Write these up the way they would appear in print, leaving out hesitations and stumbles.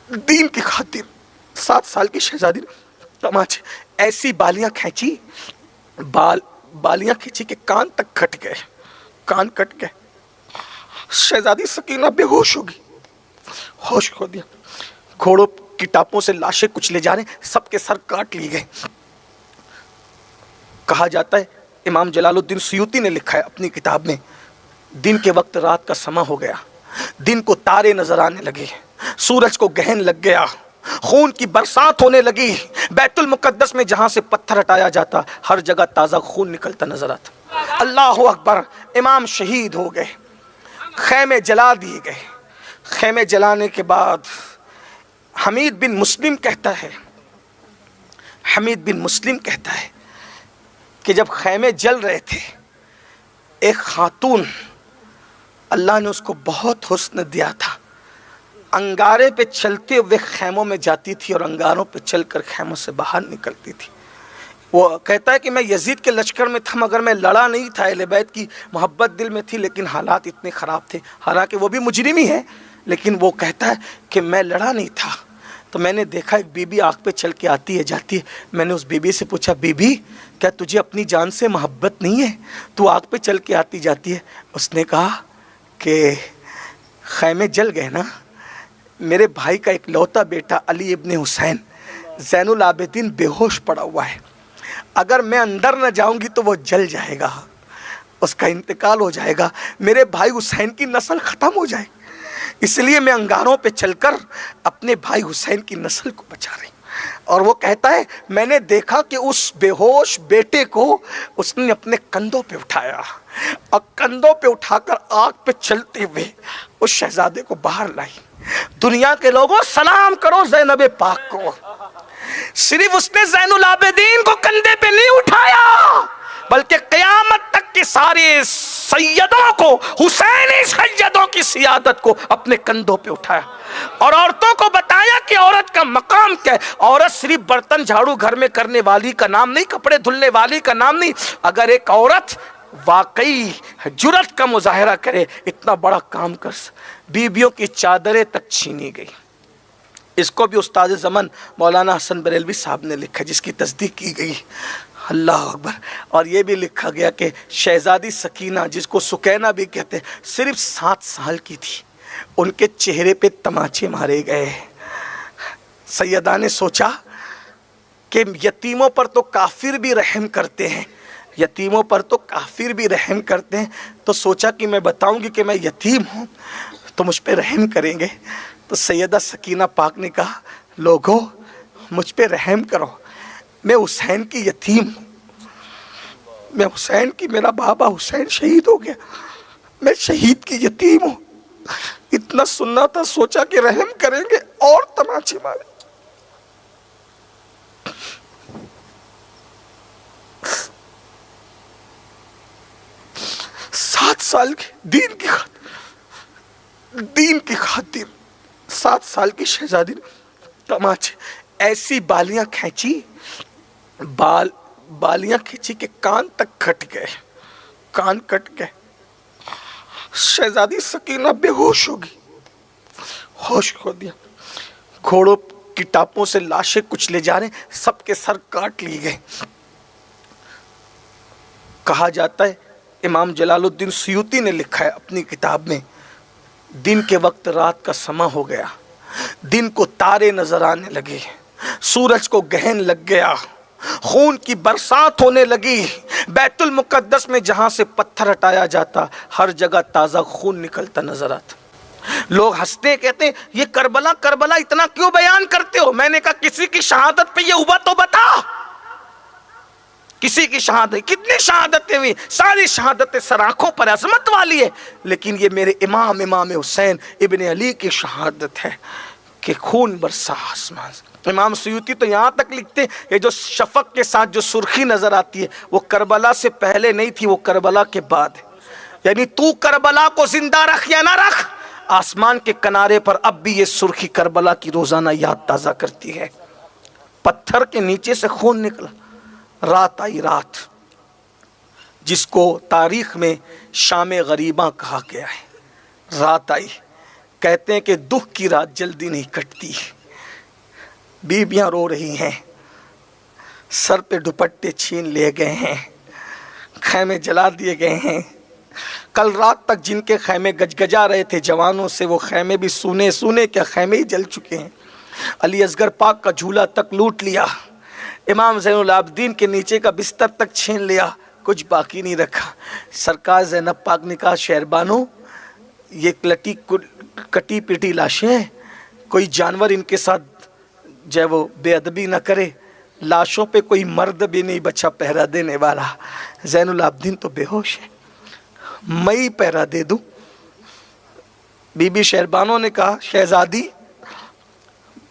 दीन की खातिर 7 साल की शहजादी तमाचे ऐसी बालियां खींची, बालियां खींची कि कान तक कट गए, कान कट गए। शहजादी सकीना बेहोश होगी, होश खो दिया। घोड़ों की टापों से लाशें कुचले जा रहे, सबके सर काट लिए गए। कहा जाता है, इमाम जलालुद्दीन सुयूती ने लिखा है अपनी किताब में, दिन के वक्त रात का समा हो गया, दिन को तारे नजर आने लगे, सूरज को गहन लग गया, खून की बरसात होने लगी। बैतुल मुकद्दस में जहां से पत्थर हटाया जाता हर जगह ताजा खून निकलता नजर आता। अल्लाह अकबर। इमाम शहीद हो गए, खैमे जला दिए गए। खैमे जलाने के बाद हमीद बिन मुस्लिम कहता है, हमीद बिन मुस्लिम कहता है कि जब खैमे जल रहे थे, एक खातून, अल्लाह ने उसको बहुत हुस्न दिया था, अंगारे पे चलते हुए खैमों में जाती थी और अंगारों पे चलकर खैमों से बाहर निकलती थी। वो कहता है कि मैं यजीद के लश्कर में था, मगर मैं लड़ा नहीं था, अहले बैत की मोहब्बत दिल में थी, लेकिन हालात इतने ख़राब थे। हालांकि वो भी मुजरिम ही है, लेकिन वो कहता है कि मैं लड़ा नहीं था। तो मैंने देखा एक बीबी आँख पे चल के आती है जाती है। मैंने उस बीबी से पूछा, बीबी क्या तुझे अपनी जान से मोहब्बत नहीं है, तू आँख पे चल के आती जाती है? उसने कहा कि खैमे जल गए ना, मेरे भाई का एक लौता बेटा अली इब्ने हुसैन ज़ैनुल आबिदीन बेहोश पड़ा हुआ है, अगर मैं अंदर न जाऊंगी तो वो जल जाएगा, उसका इंतकाल हो जाएगा, मेरे भाई हुसैन की नस्ल ख़त्म हो जाएगी, इसलिए मैं अंगारों पे चलकर अपने भाई हुसैन की नस्ल को बचा रही। और वो कहता है, मैंने देखा कि उस बेहोश बेटे को उसने अपने कंधों पे उठाया और कंधों पे उठाकर आग पे चलते हुए उस शहजादे को बाहर लाई। दुनिया के लोगों सलाम करो ज़ैनब पाक को। सिर्फ उसने ज़ैनुल आबिदीन को कंधे पे नहीं उठाया, बल्कि क़यामत तक के सारे सैयदों को, हुसैनी सैयदों की सियादत को अपने कंधों पे उठाया और औरतों को बताया कि औरत का मकाम क्या है। औरत सिर्फ बर्तन झाड़ू घर में करने वाली का नाम नहीं, कपड़े धुलने वाली का नाम नहीं। अगर एक औरत वाकई जुर्रत का मुजाहिरा करे, इतना बड़ा काम कर, बीबियों की चादरें तक छीनी गई। इसको भी उस्ताद ज़मन मौलाना हसन बरेलवी साहब ने लिखा, जिसकी तस्दीक की गई। अल्लाह अकबर। और ये भी लिखा गया कि शहजादी सकीना, जिसको सुकैना भी कहते हैं, सिर्फ 7 साल की थी, उनके चेहरे पे तमाचे मारे गए। सैयदा ने सोचा कि यतीमों पर तो काफिर भी रहम करते हैं, यतीमों पर तो काफिर भी रहम करते हैं, तो सोचा कि मैं बताऊंगी कि मैं यतीम हूँ तो मुझ पे रहम करेंगे। तो सैयदा सकीना पाक ने कहा, लोगों मुझ पे रहम करो, मैं हुसैन की यतीम हूँ, मैं हुसैन की, मेरा बाबा हुसैन शहीद हो गया, मैं शहीद की यतीम हूँ। इतना सुनना था, सोचा कि रहम करेंगे और तमाचे मारे। सात साल की दीन की खातिर 7 साल की शहजादी तमाचे ऐसी बालियां खींची, बालियां खींची कि कान तक कट गए, कान कट गए। शहजादी सकीना बेहोश होगी, होश खो दिया। घोड़ों की टापों से लाशें कुचले जा रहे, सबके सर काट लिए गए। कहा जाता है, इमाम जलालुद्दीन सुयूती ने लिखा है अपनी किताब में, दिन के वक्त रात का समा हो गया, दिन को तारे नजर आने लगे, सूरज को गहन लग गया, खून की बरसात होने लगी। बैतुल मुकद्दस में जहां से पत्थर हटाया जाता हर जगह ताजा खून निकलता नजर आता। लोग हंसते, कहते ये करबला करबला इतना क्यों बयान करते हो? मैंने कहा, किसी की शहादत पे ये हुआ तो बता, किसी की शहादत, कितनी शहादतें हुई, सारी शहादतें सराखों पर अजमत वाली है, लेकिन ये मेरे इमाम हुसैन इब्ने अली की शहादत है कि खून बरसा आसमान से। इमाम सुयूती तो यहाँ तक लिखते हैं, ये जो शफक के साथ जो सुर्खी नजर आती है वो करबला से पहले नहीं थी, वो करबला के बाद है। यानी तू करबला को जिंदा रख या ना रख, आसमान के किनारे पर अब भी ये सुर्खी करबला की रोजाना याद ताजा करती है। पत्थर के नीचे से खून निकला, रात आई रात, जिसको तारीख में शाम गरीबा कहा गया है। रात आई, कहते हैं कि दुख की रात जल्दी नहीं कटती। बीबियां रो रही हैं, सर पे दुपट्टे छीन लिए गए हैं, खैमे जला दिए गए हैं। कल रात तक जिनके खैमे गजगजा रहे थे जवानों से, वो खैमे भी सूने सूने क्या खैमे ही जल चुके हैं। अली असगर पाक का झूला तक लूट लिया, इमाम ज़ैनुल आबिदीन के नीचे का बिस्तर तक छीन लिया, कुछ बाकी नहीं रखा। सरकार ज़ैनब पाक ने कहा, शहरबानो ये कटी पिटी लाशें हैं, कोई जानवर इनके साथ जो वो बेअदबी ना करे। लाशों पे कोई मर्द भी नहीं बचा पहरा देने वाला। ज़ैनुल आबिदीन तो बेहोश है, मैं ही पहरा दे दूं। बीबी शहरबानों ने कहा, शहजादी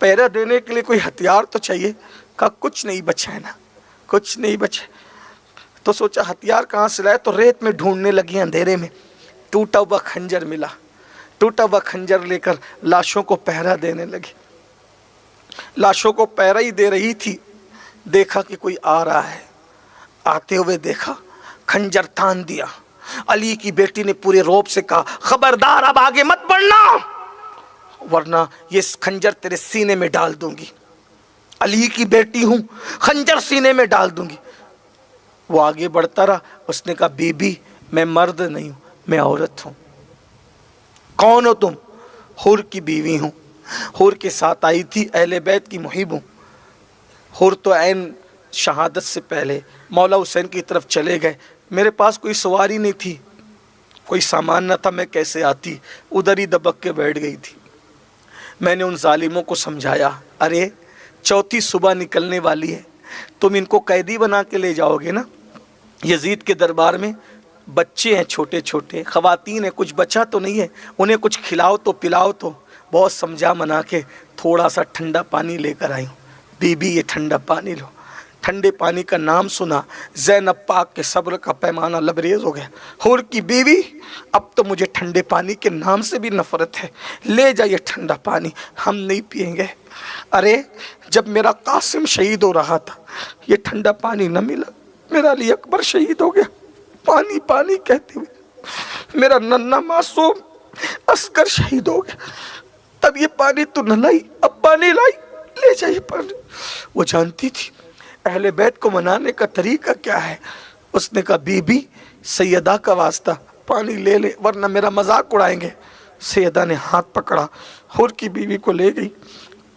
पहरा देने के लिए कोई हथियार तो चाहिए। कहा कुछ नहीं बचा है ना, कुछ नहीं बचा। तो सोचा हथियार कहाँ से लाए, तो रेत में ढूंढने लगी अंधेरे में। टूटा हुआ खंजर मिला, टूटा हुआ खंजर लेकर लाशों को पहरा देने लगी। लाशों को पहरा ही दे रही थी, देखा कि कोई आ रहा है। आते हुए देखा, खंजर तान दिया। अली की बेटी ने पूरे रौब से कहा, खबरदार अब आगे मत बढ़ना, वरना ये खंजर तेरे सीने में डाल दूंगी। अली की बेटी हूं, खंजर सीने में डाल दूंगी। वो आगे बढ़ता रहा। उसने कहा, बीबी मैं मर्द नहीं हूं, मैं औरत हूं। कौन हो तुम? हुर की बीवी हूं, हुर के साथ आई थी, अहले बैत की मुहिब हूं। हुर तो ऐन शहादत से पहले मौला हुसैन की तरफ चले गए। मेरे पास कोई सवारी नहीं थी, कोई सामान न था, मैं कैसे आती, उधर ही दबक के बैठ गई थी। मैंने उन जालिमों को समझाया, अरे चौथी सुबह निकलने वाली है, तुम इनको कैदी बना के ले जाओगे ना यजीद के दरबार में। बच्चे हैं छोटे छोटे, ख़वातीन हैं, कुछ बचा तो नहीं है, उन्हें कुछ खिलाओ तो पिलाओ तो। बहुत समझा मना के थोड़ा सा ठंडा पानी लेकर आई हूँ। बीबी ये ठंडा पानी लो। ठंडे पानी का नाम सुना, ज़ैनब पाक के सब्र का पैमाना लबरेज हो गया। हुर की बीवी, अब तो मुझे ठंडे पानी के नाम से भी नफरत है, ले जाइए ठंडा पानी, हम नहीं पिएंगे। अरे जब मेरा कासिम शहीद हो रहा था, ये ठंडा पानी न मिला, मेरा अली अकबर शहीद हो गया। पानी पानी कहते हुए मेरा नन्ना मासूम असगर शहीद हो गया, तब ये पानी तो न लाई, अब पानी लाई, ले जाइए पानी। वो जानती थी अहले बैत को मनाने का तरीका क्या है। उसने कहा, बीबी सैयदा का वास्ता पानी ले ले, वरना मेरा मजाक उड़ाएंगे। सैयदा ने हाथ पकड़ा, हुर की बीवी को ले गई,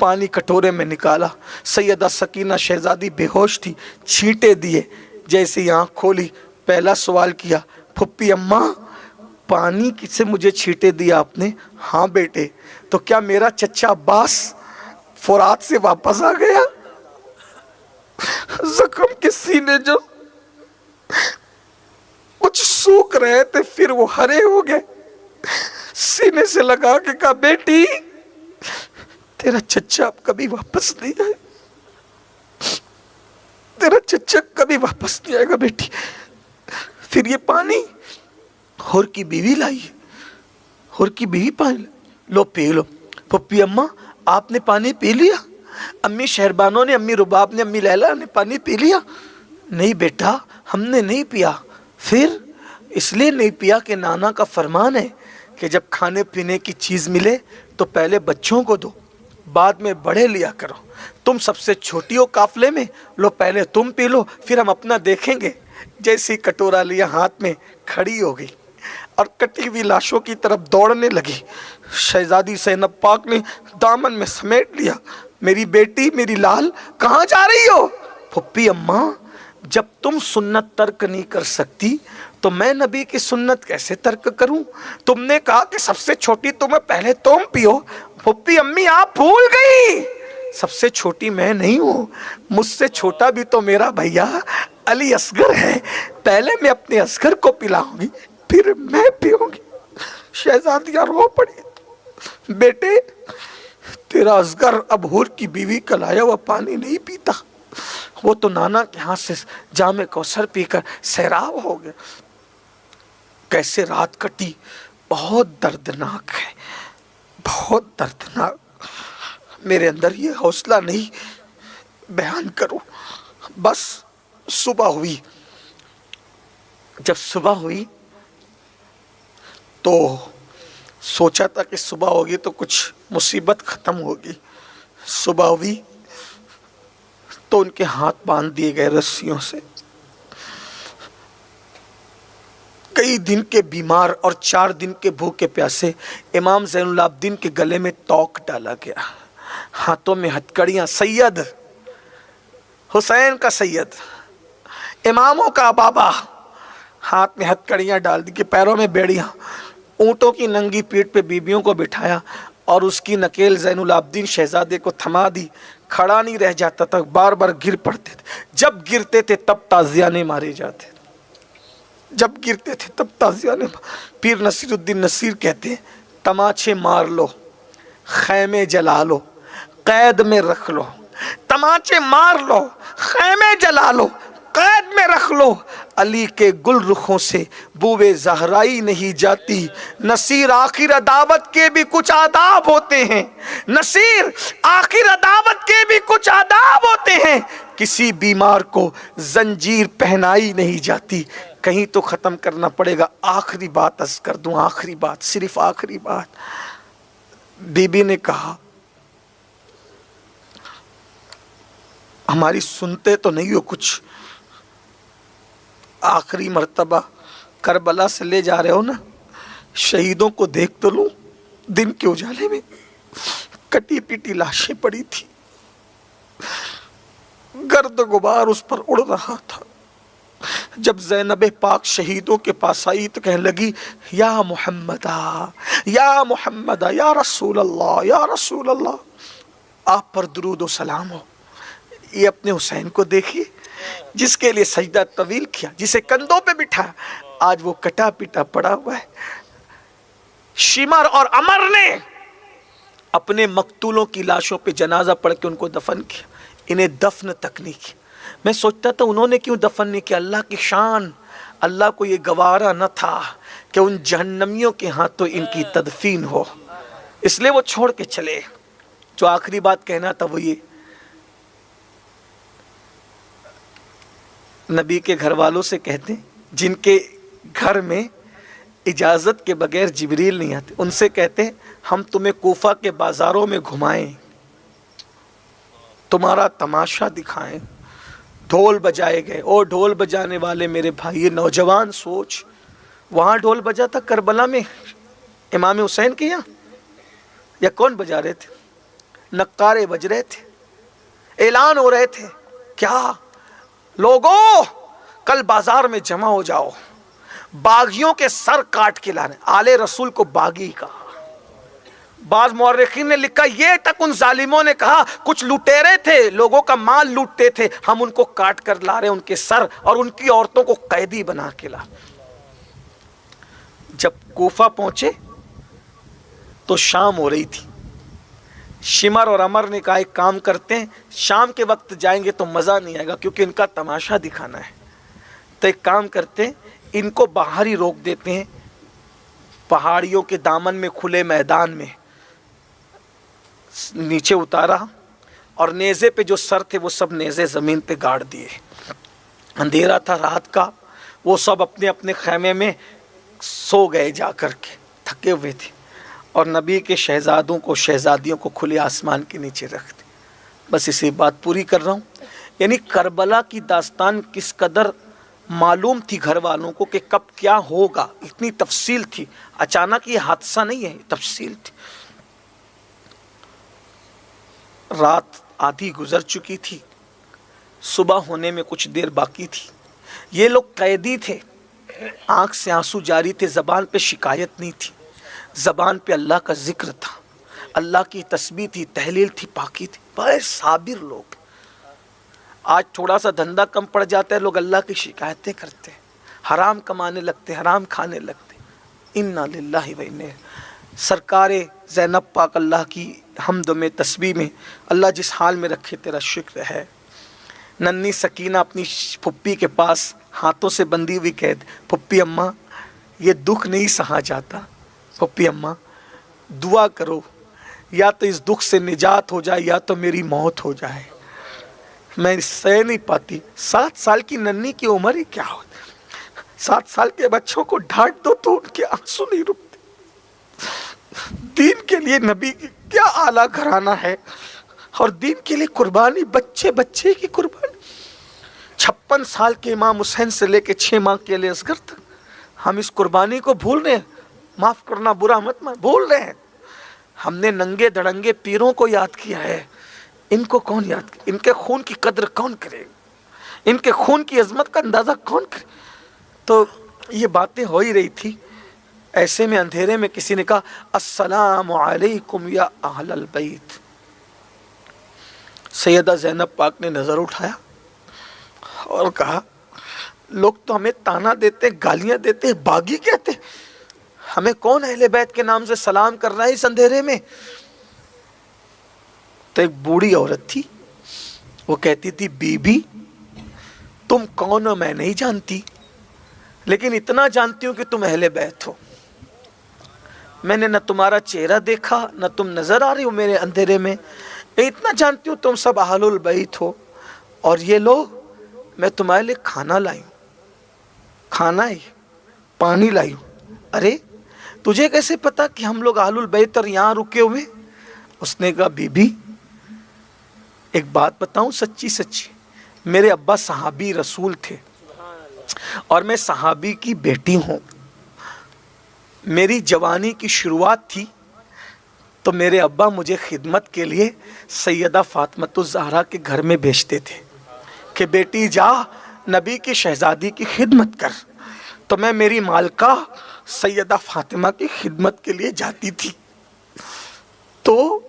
पानी कटोरे में निकाला। सैयदा सकीना शहजादी बेहोश थी, छींटे दिए। जैसे ही आँख खोली, पहला सवाल किया, फुप्पी अम्मा पानी किसे मुझे छींटे दिया आपने? हाँ बेटे। तो क्या मेरा चच्चा अब्बास फुरात से वापस आ गया? जख्म के सीने जो कुछ सूख रहे थे, फिर वो हरे हो गए। सीने से लगा के कहा, बेटी तेरा चच्चा अब कभी वापस नहीं आए, तेरा चच्चा कभी वापस नहीं आएगा बेटी। फिर ये पानी हुर की बीवी लाई, हुर की बीवी पानी लो पी लो। पप्पी अम्मा आपने पानी पी लिया? अम्मी शहरबानों ने, अम्मी रुबाब ने, अम्मी लैला ने पानी पी लिया? नहीं बेटा, हमने नहीं पिया। फिर इसलिए नहीं पिया कि नाना का फरमान है कि जब खाने पीने की चीज़ मिले तो पहले बच्चों को दो, बाद में बड़े लिया करो। तुम सबसे छोटी हो काफले में, लो पहले तुम पी लो, फिर हम अपना देखेंगे। जैसी कटोरा लिया हाथ में, खड़ी हो गई और कटी हुई लाशों की तरफ दौड़ने लगी। शहजादी ज़ैनब पाक ने दामन में समेट लिया, मेरी बेटी, मेरी लाल, कहाँ जा रही हो? फुप्पी अम्मा, जब तुम सुन्नत तर्क नहीं कर सकती तो मैं नबी की सुन्नत कैसे तर्क करूं? तुमने कहा कि सबसे छोटी तुम्हें, पहले तुम पियो। फुप्पी अम्मी आप भूल गई, सबसे छोटी मैं नहीं हूं, मुझसे छोटा भी तो मेरा भैया अली असगर है। पहले मैं अपने असगर को पिलाऊंगी, फिर मैं पीऊंगी। शहजादियां रो पड़ी, बेटे तेरा असगर अब हुर की बीवी का लाया हुआ पानी नहीं पीता, वो तो नाना के हाथ से जामे कौसर पीकर सैराब हो गया। कैसे रात कटी, बहुत दर्दनाक है, बहुत दर्दनाक। मेरे अंदर ये हौसला नहीं बयान करूं। बस सुबह हुई, जब सुबह हुई तो सोचा था कि सुबह होगी तो कुछ मुसीबत ख़त्म होगी। सुबह हुई तो उनके हाथ बांध दिए गए रस्सियों से। कई दिन के बीमार और 4 दिन के भूखे प्यासे इमाम ज़ैनुल आबिदीन के गले में तोक डाला गया, हाथों में हथकड़ियाँ। सैयद हुसैन का सैयद, इमामों का बाबा, हाथ में हथकड़ियाँ डाल दी कि पैरों में बेड़ियाँ। ऊँटों की नंगी पीठ पे बीबियों को बिठाया और उसकी नकेल ज़ैनुल आबिदीन शहजादे को थमा दी। खड़ा नहीं रह जाता था, बार बार गिर पड़ते थे। जब गिरते थे तब ताज़ियाने मारे जाते थे, जब गिरते थे तब ताज़ियाने। पीर नसीरुद्दीन नसीर कहते हैं, तमाचे मार लो, खैमे जला लो, कैद में रख लो। तमाचे मार लो, खैमे जला लो, कैद में रख लो। अली के गुल रुखों से बूबे ज़हराई नहीं जाती। नसीर आखिर अदावत के भी कुछ आदाब होते हैं। नसीर आखिर अदावत के भी कुछ आदाब होते हैं। किसी बीमार को जंजीर पहनाई नहीं जाती। कहीं तो ख़त्म करना पड़ेगा। आखिरी बात अर्ज़ कर दूँ, आखिरी बात, सिर्फ आखिरी बात। बीबी ने कहा, हमारी सुनते तो नहीं हो कुछ, आखिरी मर्तबा करबला से ले जा रहे हो ना, शहीदों को देख तो लूं। दिन के उजाले में कटी पीटी लाशें पड़ी थी, गर्द गुबार उस पर उड़ रहा था। जब ज़ैनब पाक शहीदों के पास आई तो कहने लगी, या मुहम्मदा, या मुहम्मदा, या रसूल अल्लाह, या रसूल अल्लाह, आप पर दुरूद व सलाम हो। ये अपने हुसैन को देखिए, जिसके लिए सजदा तवील किया, जिसे कंधों पे बिठाया, आज वो कटा पिटा पड़ा हुआ है। शिमर और अमर ने अपने मकतूलों की लाशों पे जनाजा पढ़ के उनको दफन किया, इन्हें दफन तक नहीं किया। मैं सोचता था उन्होंने क्यों दफन नहीं किया। अल्लाह की शान, अल्लाह को ये गवारा न था कि उन जहन्नमियों के हाथों इनकी तदफीन हो, इसलिए वो छोड़ के चले। जो आखिरी बात कहना था वो ये, नबी के घर वालों से कहते हैं, जिनके घर में इजाज़त के बगैर जिब्रील नहीं आते, उनसे कहते हैं, हम तुम्हें कूफा के बाज़ारों में घुमाएं, तुम्हारा तमाशा दिखाएं। ढोल बजाए गए। और ढोल बजाने वाले मेरे भाई, ये नौजवान सोच, वहाँ ढोल बजा था करबला में इमाम हुसैन के यहाँ, या कौन बजा रहे थे? नक्कारे बज रहे थे, ऐलान हो रहे थे, क्या लोगों कल बाजार में जमा हो जाओ, बागियों के सर काट के लाने। आले रसूल को बागी कहा। बाज मुअर्रिखीन ने लिखा, ये तक उन जालिमों ने कहा, कुछ लुटेरे थे, लोगों का माल लूटते थे, हम उनको काट कर ला रहे, उनके सर और उनकी औरतों को कैदी बना के ला। जब कूफा पहुंचे तो शाम हो रही थी। शिमर और अमर ने कहा, एक काम करते हैं, शाम के वक्त जाएंगे तो मज़ा नहीं आएगा क्योंकि इनका तमाशा दिखाना है। तो एक काम करते हैं, इनको बाहर ही रोक देते हैं, पहाड़ियों के दामन में, खुले मैदान में। नीचे उतारा और नेज़े पे जो सर थे वो सब नेज़े ज़मीन पे गाड़ दिए। अंधेरा था रात का, वो सब अपने अपने खैमे में सो गए जा कर के, थके हुए थे। और नबी के शहजादों को, शहजादियों को खुले आसमान के नीचे रख दे। बस इसी बात पूरी कर रहा हूँ। यानी करबला की दास्तान किस कदर मालूम थी घर वालों को कि कब क्या होगा, इतनी तफसील थी। अचानक ये हादसा नहीं है, तफसील थी। रात आधी गुजर चुकी थी, सुबह होने में कुछ देर बाकी थी। ये लोग कैदी थे, आंख से आंसू जारी थे, ज़बान पे शिकायत नहीं थी, ज़बान पे अल्लाह का जिक्र था, अल्लाह की तस्बीह थी, तहलील थी, पाकी थी। बड़े साबिर लोग। आज थोड़ा सा धंधा कम पड़ जाता है, लोग अल्लाह की शिकायतें करते हैं, हराम कमाने लगते, हराम खाने लगते। इन्ना लिल्लाहि व इन्ना। सरकारे ज़ैनब पाक अल्लाह की हम्द में, तस्बीह में, अल्लाह जिस हाल में रखे तेरा शुक्र है। नन्ही सकीना अपनी फुप्पी के पास हाथों से बंधी हुई कैद, फुप्पी अम्मा ये दुख नहीं सहा जाता, फुप्पी अम्मा दुआ करो, या तो इस दुख से निजात हो जाए या तो मेरी मौत हो जाए, मैं सह नहीं पाती। 7 साल की नन्ही की उम्र ही क्या होती, 7 साल के बच्चों को डांट दो तो उनके आंसू नहीं रुकते। दीन के लिए नबी की क्या आला घराना है, और दीन के लिए कुर्बानी, बच्चे बच्चे की कुर्बानी। 56 साल के इमाम हुसैन से लेके 6 माह के लिए असगर तक हम इस कुर्बानी को भूल रहे हैं। माफ करना, बुरा मत मान, भूल रहे हैं। हमने नंगे धड़ंगे पीरों को याद किया है, इनको कौन याद करे? इनके खून की कद्र कौन करे? इनके खून की अजमत का अंदाजा कौन करे? तो ये बातें हो ही रही थी। ऐसे में अंधेरे में किसी ने कहा, अस्सलामु अलैकुम या अहलल बैत। सैयदा ज़ैनब पाक ने नजर उठाया और कहा, लोग तो हमें ताना देते, गालियां देते, बागी कहते, हमें कौन अहले बैत के नाम से सलाम कर रहा है इस अंधेरे में? तो एक बूढ़ी औरत थी, वो कहती थी, बीबी तुम कौन हो मैं नहीं जानती, लेकिन इतना जानती हूं कि तुम अहले बैत हो। मैंने न तुम्हारा चेहरा देखा, न तुम नजर आ रही हो मेरे अंधेरे में, मैं इतना जानती हूं तुम सब अहलुल बैत हो। और ये लो, मैं तुम्हारे लिए खाना लाई हूं, खाना है, पानी लाई हूं। अरे तुझे कैसे पता कि हम लोग अहलुल बैत और यहां रुके हुए? उसने कहा, बीबी एक बात बताऊं सच्ची सच्ची, मेरे अब्बा सहाबी रसूल थे और मैं सहाबी की बेटी हूं। मेरी जवानी की शुरुआत थी तो मेरे अब्बा मुझे खिदमत के लिए सैयदा फातिमातुज़ ज़हरा के घर में भेजते थे कि बेटी जा नबी की शहजादी की खिदमत कर। तो मैं मेरी मालका सैयदा फातिमा की खिदमत के लिए जाती थी। तो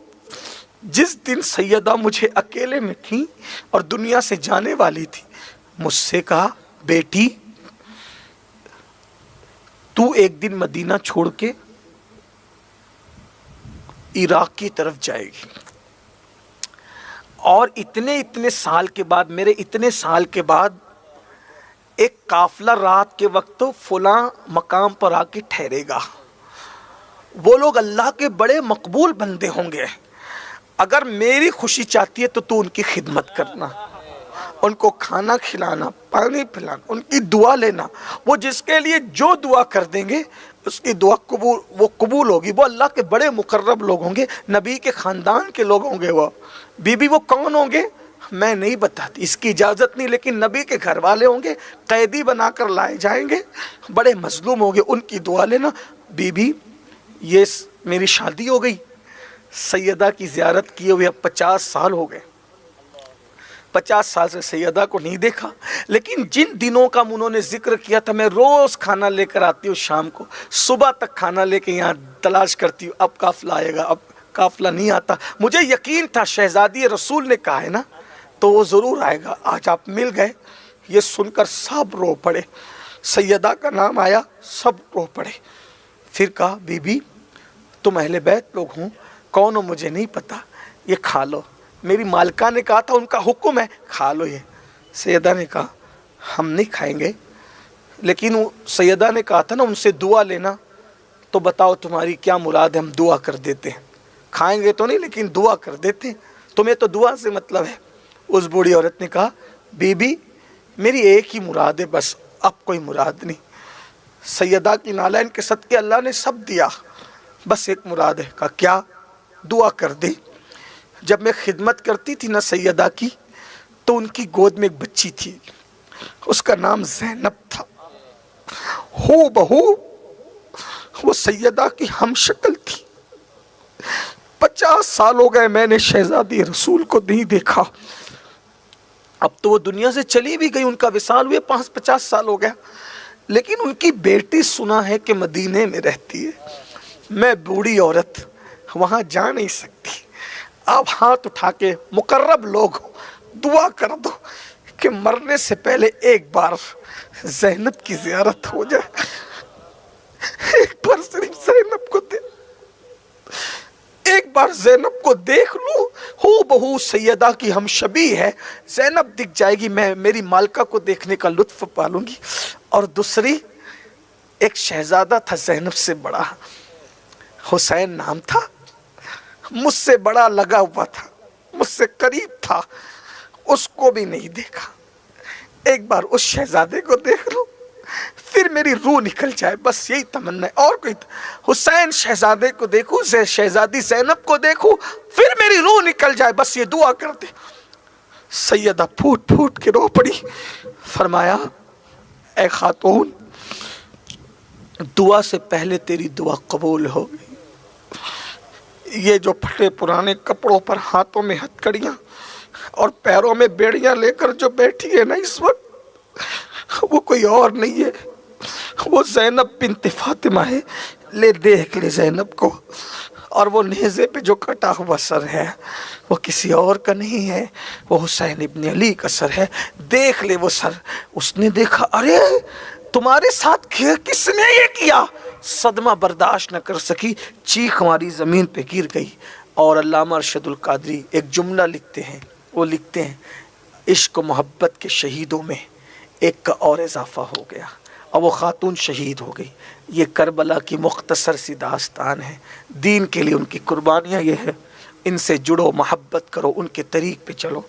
जिस दिन सैयदा मुझे अकेले में थी और दुनिया से जाने वाली थी, मुझसे कहा, बेटी तू एक दिन मदीना छोड़ के इराक की तरफ जाएगी। और इतने इतने साल के बाद, मेरे इतने साल के बाद, एक काफिला रात के वक्त तो फुला मकाम पर आके ठहरेगा। वो लोग अल्लाह के बड़े मकबूल बंदे होंगे। अगर मेरी खुशी चाहती है तो तू उनकी खिदमत करना, उनको खाना खिलाना, पानी पिलाना, उनकी दुआ लेना। वो जिसके लिए जो दुआ कर देंगे उसकी दुआ कबूल होगी। वो अल्लाह के बड़े मुकर्रब लोग होंगे, नबी के ख़ानदान के लोग होंगे। वो बीबी वो कौन होंगे मैं नहीं बताती, इसकी इजाज़त नहीं, लेकिन नबी के घर वाले होंगे, कैदी बनाकर लाए जाएंगे, बड़े मजलूम होंगे, उनकी दुआ लेना। बीबी ये मेरी शादी हो गई, सैयदा की ज़ियारत किए हुए अब 50 साल हो गए। 50 साल से सैयदा को नहीं देखा, लेकिन जिन दिनों का उन्होंने जिक्र किया था, मैं रोज़ खाना लेकर आती हूँ, शाम को सुबह तक खाना लेके यहाँ तलाश करती हूँ, अब काफिला आएगा, अब काफिला नहीं आता। मुझे यकीन था शहजादी रसूल ने कहा है ना, तो वो ज़रूर आएगा। आज आप मिल गए, ये सुनकर सब रो पड़े। सैयदा का नाम आया, सब रो पड़े। फिर कहा, बीबी तुम अहले बैत लोग हो, कौन हो मुझे नहीं पता, ये खा लो। मेरी मालका ने कहा था, उनका हुक्म है, खा लो ये। सैयदा ने कहा, हम नहीं खाएंगे, लेकिन सैयदा ने कहा था ना उनसे दुआ लेना, तो बताओ तुम्हारी क्या मुराद है, हम दुआ कर देते हैं। खाएंगे तो नहीं, लेकिन दुआ कर देते हैं, तुम्हें तो दुआ से मतलब है। उस बूढ़ी औरत ने कहा, बीबी मेरी एक ही मुराद है बस, अब कोई मुराद नहीं। सैयदा की नालैन के सदके अल्लाह ने सब दिया, बस एक मुराद है। कहा क्या? दुआ कर दे। जब मैं खिदमत करती थी ना सैयदा की, तो उनकी गोद में एक बच्ची थी, उसका नाम ज़ैनब था। हो बहू वो सैयदा की हमशक्ल थी। 50 साल हो गए मैंने शहजादी रसूल को नहीं देखा। अब तो वो दुनिया से चली भी गई, उनका विसाल हुए 50 साल हो गया, लेकिन उनकी बेटी सुना है कि मदीने में रहती है। मैं बूढ़ी औरत वहाँ जा नहीं सकती। आप हाथ उठा के मुकर्रब लोग हो, दुआ कर दो कि मरने से पहले एक बार ज़ैनब की ज़ियारत हो जाए, एक बार सिर्फ ज़ैनब को दे, एक बार ज़ैनब को देख लूं। हो बहू सैयदा की हम शबी है, ज़ैनब दिख जाएगी, मैं मेरी मालका को देखने का लुत्फ पालूंगी। और दूसरी, एक शहजादा था ज़ैनब से बड़ा, हुसैन नाम था, मुझसे बड़ा लगा हुआ था, मुझसे करीब था, उसको भी नहीं देखा। एक बार उस शहजादे को देख लो, फिर मेरी रूह निकल जाए, बस यही तमन्ना है। और कोई हुसैन शहजादे को देखूं, शहजादी ज़ैनब को देखूं, फिर मेरी रूह निकल जाए, बस ये दुआ कर दे। सैयदा फूट फूट के रो पड़ी। फरमाया, ए खातून, दुआ से पहले तेरी दुआ कबूल हो गई। ये जो फटे पुराने कपड़ों पर हाथों में हथकड़ियाँ और पैरों में बेड़ियाँ लेकर जो बैठी है ना इस वक्त, वो कोई और नहीं है, वो ज़ैनब बिन्त फातिमा है। ले देख ले ज़ैनब को, और वो नेज़े पे जो कटा हुआ सर है वो किसी और का नहीं है, वो हुसैन इब्न अली का सर है। देख ले वो सर। उसने देखा, अरे तुम्हारे साथ किसने ये किया? सदमा बर्दाश्त न कर सकी, चीख हमारी ज़मीन पे गिर गई। और अल्लामा अरशदुल कादरी एक जुमला लिखते हैं, वो लिखते हैं, इश्क व मोहब्बत के शहीदों में एक का और इजाफा हो गया और वो खातून शहीद हो गई। ये करबला की मुख्तसर सी दास्तान है। दीन के लिए उनकी कुर्बानियाँ ये है, इनसे जुड़ो, मोहब्बत करो, उनके तरीक़ पे चलो।